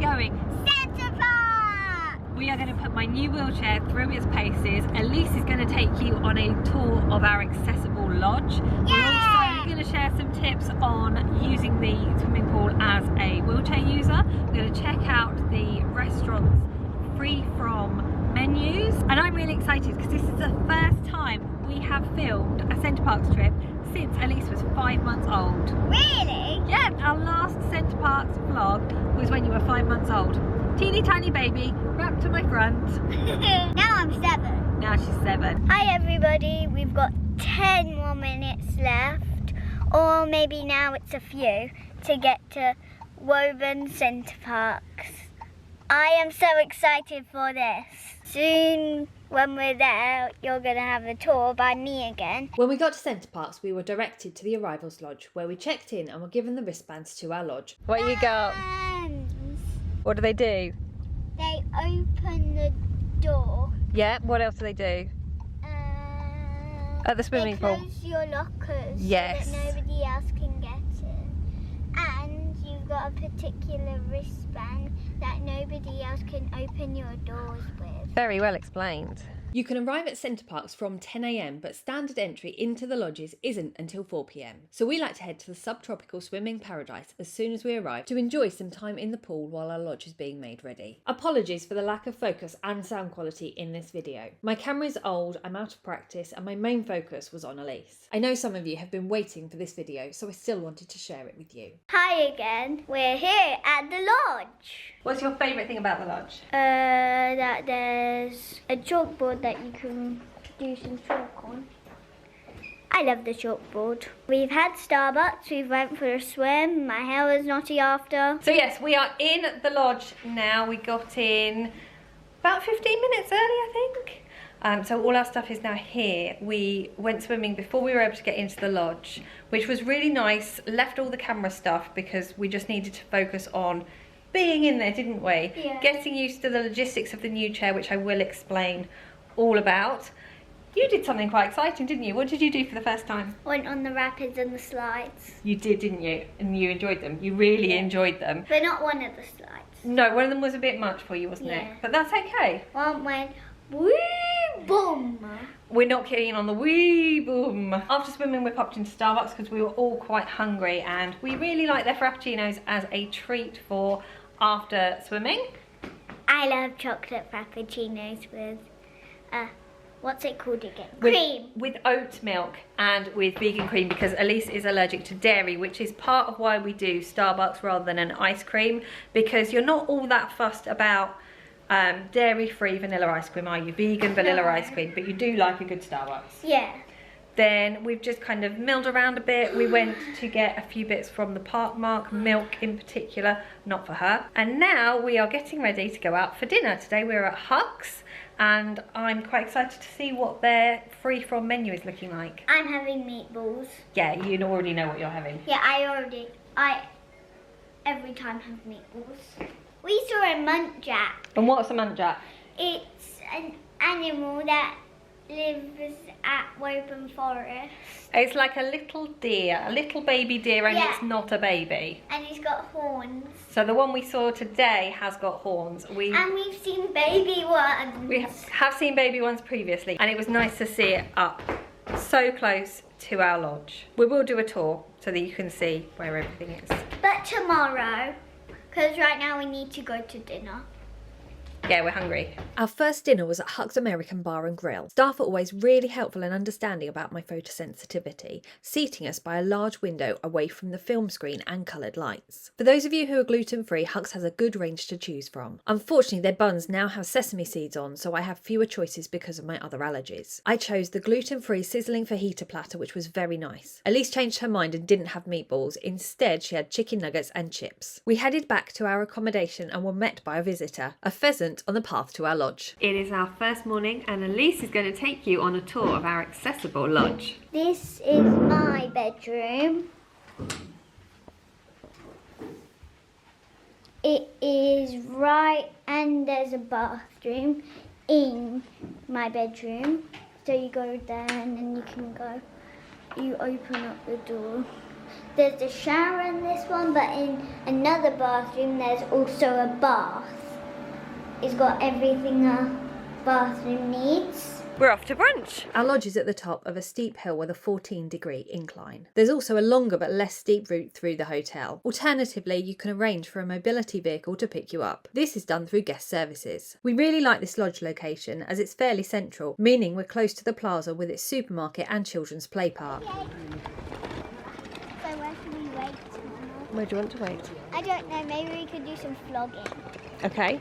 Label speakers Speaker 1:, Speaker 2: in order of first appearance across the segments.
Speaker 1: going?
Speaker 2: Center Parcs!
Speaker 1: We are going to put my new wheelchair through its paces. Elise is going to take you on a tour of our accessible lodge. We're also going to share some tips on using the swimming pool as a wheelchair user. We're going to check out the restaurant's free from menus, and I'm really excited because this is the first time we have filmed a Center Parcs trip since Elise was 5 months old.
Speaker 2: Really?
Speaker 1: Yeah, our last Center Parcs vlog was when you were 5 months old. Teeny tiny baby, wrapped to my front.
Speaker 2: Now I'm 7.
Speaker 1: Now she's 7.
Speaker 2: Hi everybody, we've got 10 more minutes left, or maybe now it's a few, to get to Woburn Center Parcs. I am so excited for this. Soon, when we're there, you're going to have a tour by me again.
Speaker 3: When we got to Center Parcs, we were directed to the arrivals lodge, where we checked in and were given the wristbands to our lodge.
Speaker 1: What you got? What do they do?
Speaker 2: They open the door.
Speaker 1: Yeah, what else do they do? At the swimming pool?
Speaker 2: They close your lockers
Speaker 1: Yes.
Speaker 2: so that nobody else can get in. And you've got a particular wristband that nobody else can open your doors with.
Speaker 1: Very well explained.
Speaker 3: You can arrive at Center Parcs from 10 AM, but standard entry into the lodges isn't until 4 PM. So we like to head to the Subtropical Swimming Paradise as soon as we arrive to enjoy some time in the pool while our lodge is being made ready. Apologies for the lack of focus and sound quality in this video. My camera is old, I'm out of practice, and my main focus was on Elise. I know some of you have been waiting for this video, so I still wanted to share it with you.
Speaker 2: Hi again. We're here at the lodge.
Speaker 1: What's your favourite thing about the lodge?
Speaker 2: That there's a chalkboard that you can do some chalk on. I love the chalkboard. We've had Starbucks, we went for a swim, my hair was knotty after.
Speaker 1: So yes, we are in the lodge now. We got in about 15 minutes early, I think. So all our stuff is now here. We went swimming before we were able to get into the lodge, which was really nice. Left all the camera stuff because we just needed to focus on being in there, didn't we?
Speaker 2: Yeah.
Speaker 1: Getting used to the logistics of the new chair, which I will explain all about. You did something quite exciting, didn't you? What did you do for the first time?
Speaker 2: Went on the rapids and the slides.
Speaker 1: You did, didn't you? And you enjoyed them. You really enjoyed them.
Speaker 2: But not one of the slides.
Speaker 1: No, one of them was a bit much for you, wasn't it? But that's okay.
Speaker 2: One went, wee boom.
Speaker 1: We're not keen on the wee boom. After swimming, we popped into Starbucks because we were all quite hungry, and we really like their frappuccinos as a treat for after swimming.
Speaker 2: I love chocolate frappuccinos with, what's it called again? Cream.
Speaker 1: With oat milk and with vegan cream, because Elise is allergic to dairy, which is part of why we do Starbucks rather than an ice cream, because you're not all that fussed about dairy-free vanilla ice cream, are you? Vegan vanilla ice cream, but you do like a good Starbucks.
Speaker 2: Yeah.
Speaker 1: Then we've just kind of milled around a bit. We went to get a few bits from the Park Mark, milk in particular, not for her. And now we are getting ready to go out for dinner. Today we're at Huck's, and I'm quite excited to see what their free from menu is looking like.
Speaker 2: I'm having meatballs.
Speaker 1: Yeah, you already know what you're having.
Speaker 2: Yeah, I every time have meatballs. We saw a muntjac.
Speaker 1: And what's a muntjac?
Speaker 2: It's an animal that lives at Woburn Forest.
Speaker 1: It's like a little deer, a little baby deer, and
Speaker 2: Yeah.
Speaker 1: it's not a baby.
Speaker 2: And he's got horns.
Speaker 1: So the one we saw today has got horns.
Speaker 2: And we've seen baby ones.
Speaker 1: We have seen baby ones previously, and it was nice to see it up so close to our lodge. We will do a tour so that you can see where everything is.
Speaker 2: But tomorrow, because right now we need to go to dinner.
Speaker 1: Yeah, we're hungry.
Speaker 3: Our first dinner was at Huck's American Bar and Grill. Staff are always really helpful and understanding about my photosensitivity, seating us by a large window away from the film screen and coloured lights. For those of you who are gluten-free, Huck's has a good range to choose from. Unfortunately, their buns now have sesame seeds on, so I have fewer choices because of my other allergies. I chose the gluten-free sizzling fajita platter, which was very nice. Elise changed her mind and didn't have meatballs. Instead, she had chicken nuggets and chips. We headed back to our accommodation and were met by a visitor, a pheasant on the path to our lodge.
Speaker 1: It is our first morning, and Elise is going to take you on a tour of our accessible lodge.
Speaker 2: This is my bedroom. It is right, and there's a bathroom in my bedroom. So you go there and then you can go, you open up the door there's a shower in this one, but in another bathroom there's also a bath. It's got everything a bathroom needs.
Speaker 1: We're off to brunch.
Speaker 3: Our lodge is at the top of a steep hill with a 14-degree incline. There's also a longer but less steep route through the hotel. Alternatively, you can arrange for a mobility vehicle to pick you up. This is done through guest services. We really like this lodge location as it's fairly central, meaning we're close to the plaza with its supermarket and children's play park.
Speaker 2: So where should we wait?
Speaker 1: Where do you want to wait?
Speaker 2: I don't know, maybe we could do some flogging.
Speaker 1: Okay.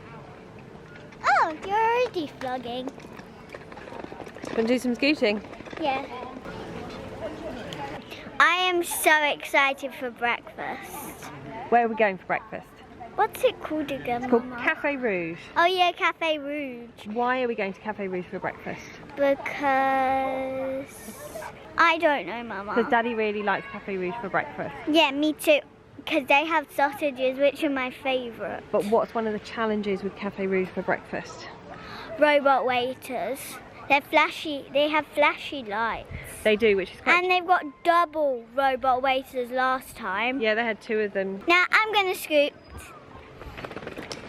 Speaker 2: Oh, you're already flogging.
Speaker 1: Want to do some scooting?
Speaker 2: Yeah. I am so excited for breakfast.
Speaker 1: Where are we going for breakfast?
Speaker 2: What's it called again,
Speaker 1: It's called
Speaker 2: Mama?
Speaker 1: Cafe Rouge.
Speaker 2: Oh yeah, Cafe Rouge.
Speaker 1: Why are we going to Cafe Rouge for breakfast?
Speaker 2: Because I don't know, Mama.
Speaker 1: Because Daddy really likes Cafe Rouge for breakfast.
Speaker 2: Yeah, me too. Because they have sausages, which are my favourite.
Speaker 1: But what's one of the challenges with Cafe Rouge for breakfast?
Speaker 2: Robot waiters. They're flashy. They have flashy lights.
Speaker 1: They do, which is quite...
Speaker 2: And they've got double robot waiters last time.
Speaker 1: Yeah, they had 2 of them.
Speaker 2: Now I'm going to scoot.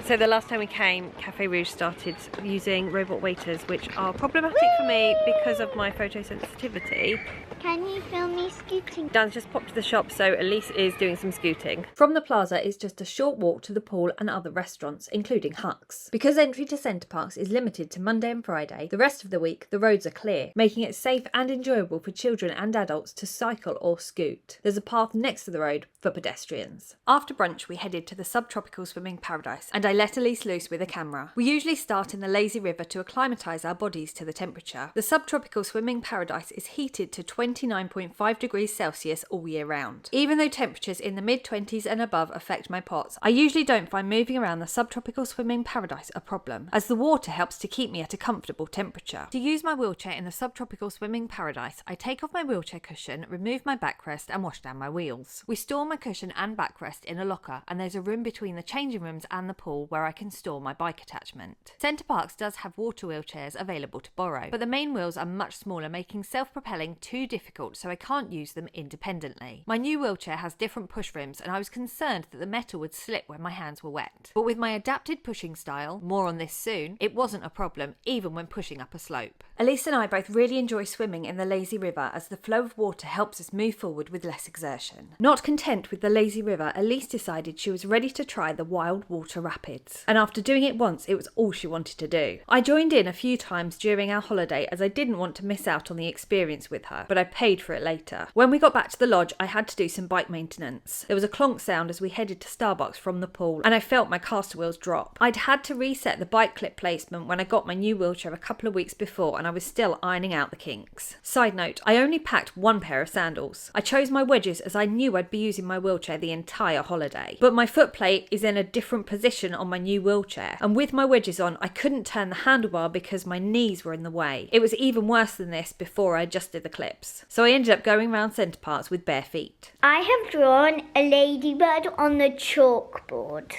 Speaker 1: So the last time we came, Cafe Rouge started using robot waiters, which are problematic for me because of my photosensitivity.
Speaker 2: Can you film me scooting?
Speaker 1: Dan's just popped to the shop, so Elise is doing some scooting.
Speaker 3: From the plaza is just a short walk to the pool and other restaurants, including Huck's. Because entry to Center Parcs is limited to Monday and Friday, the rest of the week the roads are clear, making it safe and enjoyable for children and adults to cycle or scoot. There's a path next to the road for pedestrians. After brunch, we headed to the Subtropical Swimming Paradise, and I let Elise loose with a camera. We usually start in the lazy river to acclimatise our bodies to the temperature. The Subtropical Swimming Paradise is heated to 29.5 degrees Celsius all year round. Even though temperatures in the mid-20s and above affect my POTS, I usually don't find moving around the Subtropical Swimming Paradise a problem, as the water helps to keep me at a comfortable temperature. To use my wheelchair in the Subtropical Swimming Paradise, I take off my wheelchair cushion, remove my backrest and wash down my wheels. We store my cushion and backrest in a locker, and there's a room between the changing rooms and the pool where I can store my bike attachment. Center Parcs does have water wheelchairs available to borrow, but the main wheels are much smaller, making self-propelling too difficult, so I can't use them independently. My new wheelchair has different push rims, and I was concerned that the metal would slip when my hands were wet. But with my adapted pushing style, more on this soon, it wasn't a problem, even when pushing up a slope. Elise and I both really enjoy swimming in the lazy river, as the flow of water helps us move forward with less exertion. Not content with the lazy river, Elise decided she was ready to try the wild water rapids. And after doing it once, it was all she wanted to do. I joined in a few times during our holiday, as I didn't want to miss out on the experience with her, but I paid for it later. When we got back to the lodge, I had to do some bike maintenance. There was a clonk sound as we headed to Starbucks from the pool, and I felt my caster wheels drop. I'd had to reset the bike clip placement when I got my new wheelchair a couple of weeks before, and I was still ironing out the kinks. Side note, I only packed one pair of sandals. I chose my wedges as I knew I'd be using my wheelchair the entire holiday. But my foot plate is in a different position on my new wheelchair, and with my wedges on, I couldn't turn the handlebar because my knees were in the way. It was even worse than this before I adjusted the clips. So I ended up going around Center Parcs with bare feet.
Speaker 2: I have drawn a ladybird on the chalkboard.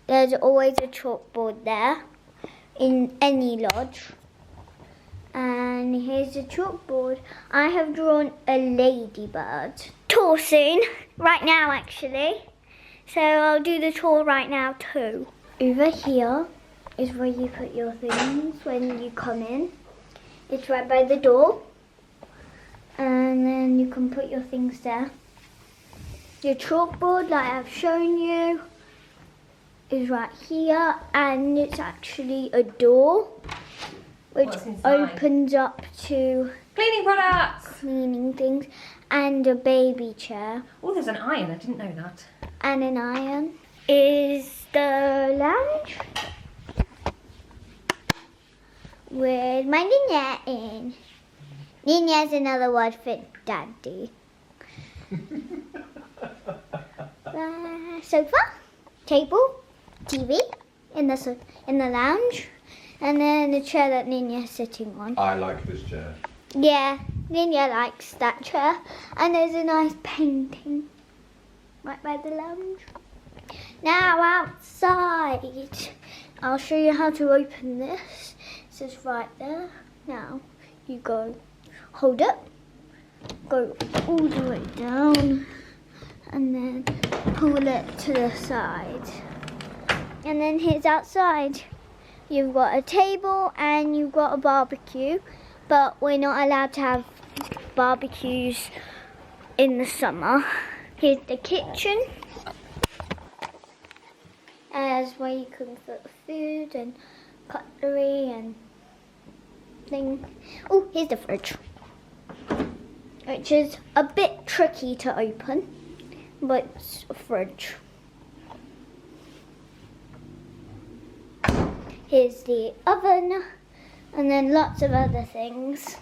Speaker 2: There's always a chalkboard there in any lodge. And here's the chalkboard. I have drawn a ladybird. Tour soon, right now actually. So I'll do the tour right now too. Over here is where you put your things when you come in. It's right by the door. And then you can put your things there. Your chalkboard, like I've shown you, is right here, and it's actually a door which opens up to
Speaker 3: Cleaning products!
Speaker 2: cleaning things, and a baby chair,
Speaker 3: Oh, there's an iron, I didn't know that.
Speaker 2: and an iron. Is the lounge with my Nina in. Nina is another word for daddy. Sofa, table, TV in the lounge, and then the chair that Nina's sitting on.
Speaker 4: I like this chair.
Speaker 2: Yeah, Nina likes that chair, and there's a nice painting right by the lounge. Now outside, I'll show you how to open this. It says right there. Now you go, hold it, go all the way down and then pull it to the side. And then here's outside. You've got a table and you've got a barbecue, but we're not allowed to have barbecues in the summer. Here's the kitchen. As where you can put food and cutlery and things. Oh, here's the fridge, which is a bit tricky to open, but it's a fridge. Here's the oven, and then lots of other things.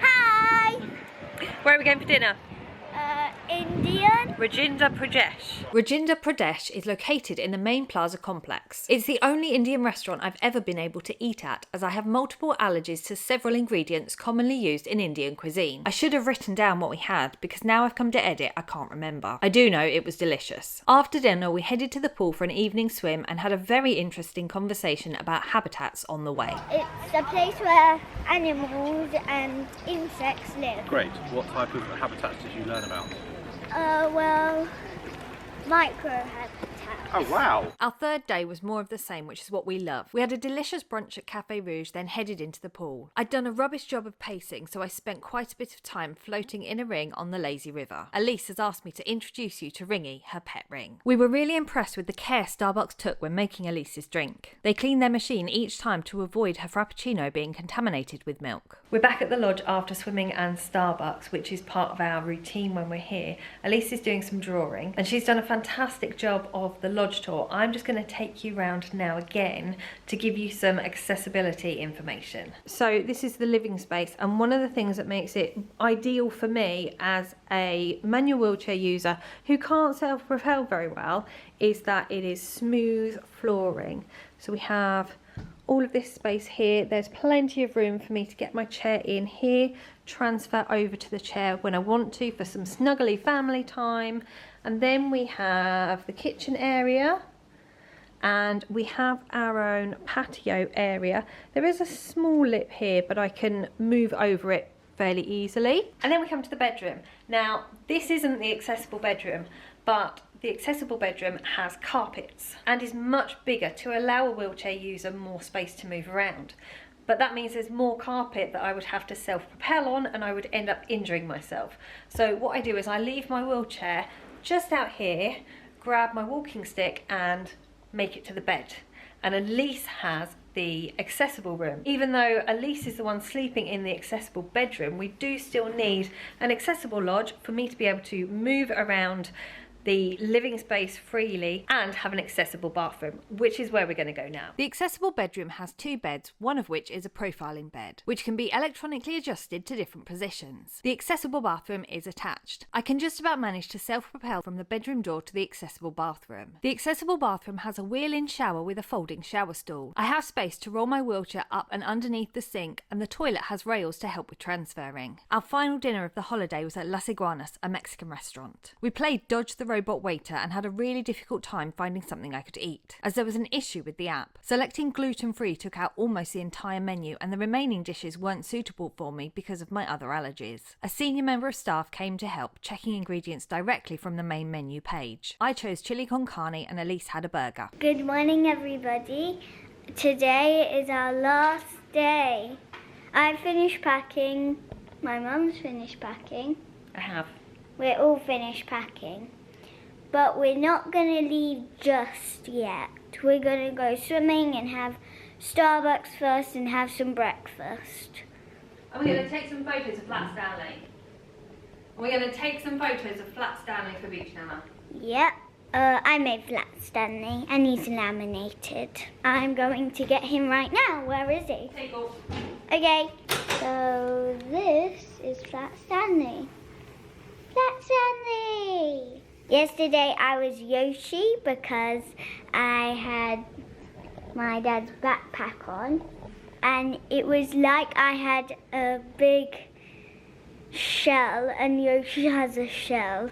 Speaker 2: Hi!
Speaker 1: Where are we going for dinner?
Speaker 2: Indian.
Speaker 1: Rajinder Pradesh.
Speaker 3: Rajinder Pradesh is located in the main plaza complex. It's the only Indian restaurant I've ever been able to eat at, as I have multiple allergies to several ingredients commonly used in Indian cuisine. I should have written down what we had, because now I've come to edit, I can't remember. I do know it was delicious. After dinner, we headed to the pool for an evening swim and had a very interesting conversation about habitats on the way.
Speaker 2: It's a place where animals and insects live.
Speaker 4: Great. What type of habitats did you learn about?
Speaker 2: Well, micro-habitats.
Speaker 4: Oh, wow.
Speaker 3: Our third day was more of the same, which is what we love. We had a delicious brunch at Café Rouge, then headed into the pool. I'd done a rubbish job of pacing, so I spent quite a bit of time floating in a ring on the lazy river. Elise has asked me to introduce you to Ringy, her pet ring. We were really impressed with the care Starbucks took when making Elise's drink. They cleaned their machine each time to avoid her frappuccino being contaminated with milk. We're back at the lodge after swimming and Starbucks, which is part of our routine when we're here. Elise is doing some drawing, and she's done a fantastic job of the lodge tour. I'm just going to take you round now again to give you some accessibility information. So this is the living space, and one of the things that makes it ideal for me as a manual wheelchair user who can't self-propel very well is that it is smooth flooring. So we have all of this space here. There's plenty of room for me to get my chair in here, transfer over to the chair when I want to for some snuggly family time. And then we have the kitchen area, and we have our own patio area. There is a small lip here, but I can move over it fairly easily. And then we come to the bedroom. Now, this isn't the accessible bedroom, but the accessible bedroom has carpets and is much bigger to allow a wheelchair user more space to move around. But that means there's more carpet that I would have to self-propel on, and I would end up injuring myself. So what I do is I leave my wheelchair just out here, grab my walking stick and make it to the bed. And Elise has the accessible room. Even though Elise is the one sleeping in the accessible bedroom, we do still need an accessible lodge for me to be able to move around the living space freely and have an accessible bathroom, which is where we're going to go now. The accessible bedroom has 2 beds, one of which is a profiling bed, which can be electronically adjusted to different positions. The accessible bathroom is attached. I can just about manage to self-propel from the bedroom door to the accessible bathroom. The accessible bathroom has a wheel-in shower with a folding shower stool. I have space to roll my wheelchair up and underneath the sink, and the toilet has rails to help with transferring. Our final dinner of the holiday was at Las Iguanas, a Mexican restaurant. We played Dodge the Robot Waiter and had a really difficult time finding something I could eat, as there was an issue with the app. Selecting gluten-free took out almost the entire menu, and the remaining dishes weren't suitable for me because of my other allergies. A senior member of staff came to help, checking ingredients directly from the main menu page. I chose chili con carne and Elise had a burger.
Speaker 2: Good morning, everybody. Today is our last day. I finished packing. My mum's finished packing.
Speaker 1: I have.
Speaker 2: We're all finished packing. But we're not going to leave just yet. We're going to go swimming and have Starbucks first and have some breakfast.
Speaker 1: Are we going to take some photos of Flat Stanley? Are we going to take some photos of Flat Stanley for Beach Nana?
Speaker 2: Yep. I made Flat Stanley and he's laminated. I'm going to get him right now. Where is he?
Speaker 1: Take off.
Speaker 2: Okay. So this is Flat Stanley. Flat Stanley! Yesterday I was Yoshi because I had my dad's backpack on, and it was like I had a big shell and Yoshi has a shell,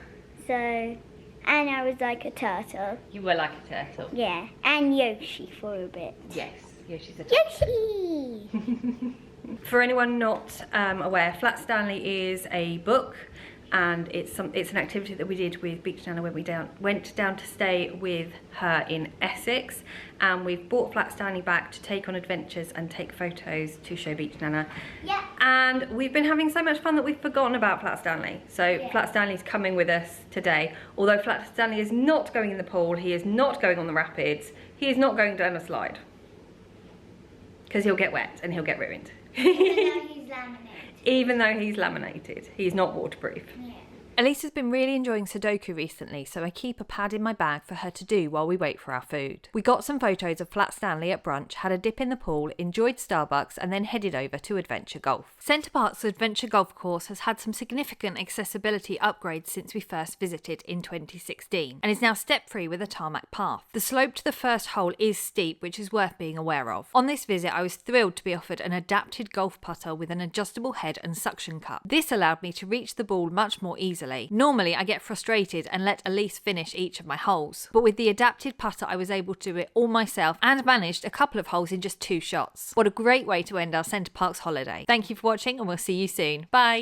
Speaker 2: so, and I was like a turtle.
Speaker 1: You were like a turtle.
Speaker 2: Yeah, and Yoshi for a bit.
Speaker 1: Yes, Yoshi's a turtle.
Speaker 2: Yoshi!
Speaker 3: For anyone not aware, Flat Stanley is a book
Speaker 1: and it's an activity that we did with Beach Nana when we went down to stay with her in Essex, and we've brought Flat Stanley back to take on adventures and take photos to show Beach Nana.
Speaker 2: Yeah.
Speaker 1: And we've been having so much fun that we've forgotten about Flat Stanley. So yeah. Flat Stanley's coming with us today. Although Flat Stanley is not going in the pool, he is not going on the rapids, he is not going down a slide. Because he'll get wet and he'll get ruined. Even though he's laminated, he's not waterproof.
Speaker 2: Yeah.
Speaker 3: Elise has been really enjoying Sudoku recently, so I keep a pad in my bag for her to do while we wait for our food. We got some photos of Flat Stanley at brunch, had a dip in the pool, enjoyed Starbucks, and then headed over to Adventure Golf. Center Parcs' Adventure Golf course has had some significant accessibility upgrades since we first visited in 2016, and is now step-free with a tarmac path. The slope to the first hole is steep, which is worth being aware of. On this visit, I was thrilled to be offered an adapted golf putter with an adjustable head and suction cup. This allowed me to reach the ball much more easily. Normally, I get frustrated and let Elise finish each of my holes, but with the adapted putter, I was able to do it all myself and managed a couple of holes in just 2 shots. What a great way to end our Center Parcs holiday. Thank you for watching, and we'll see you soon. Bye!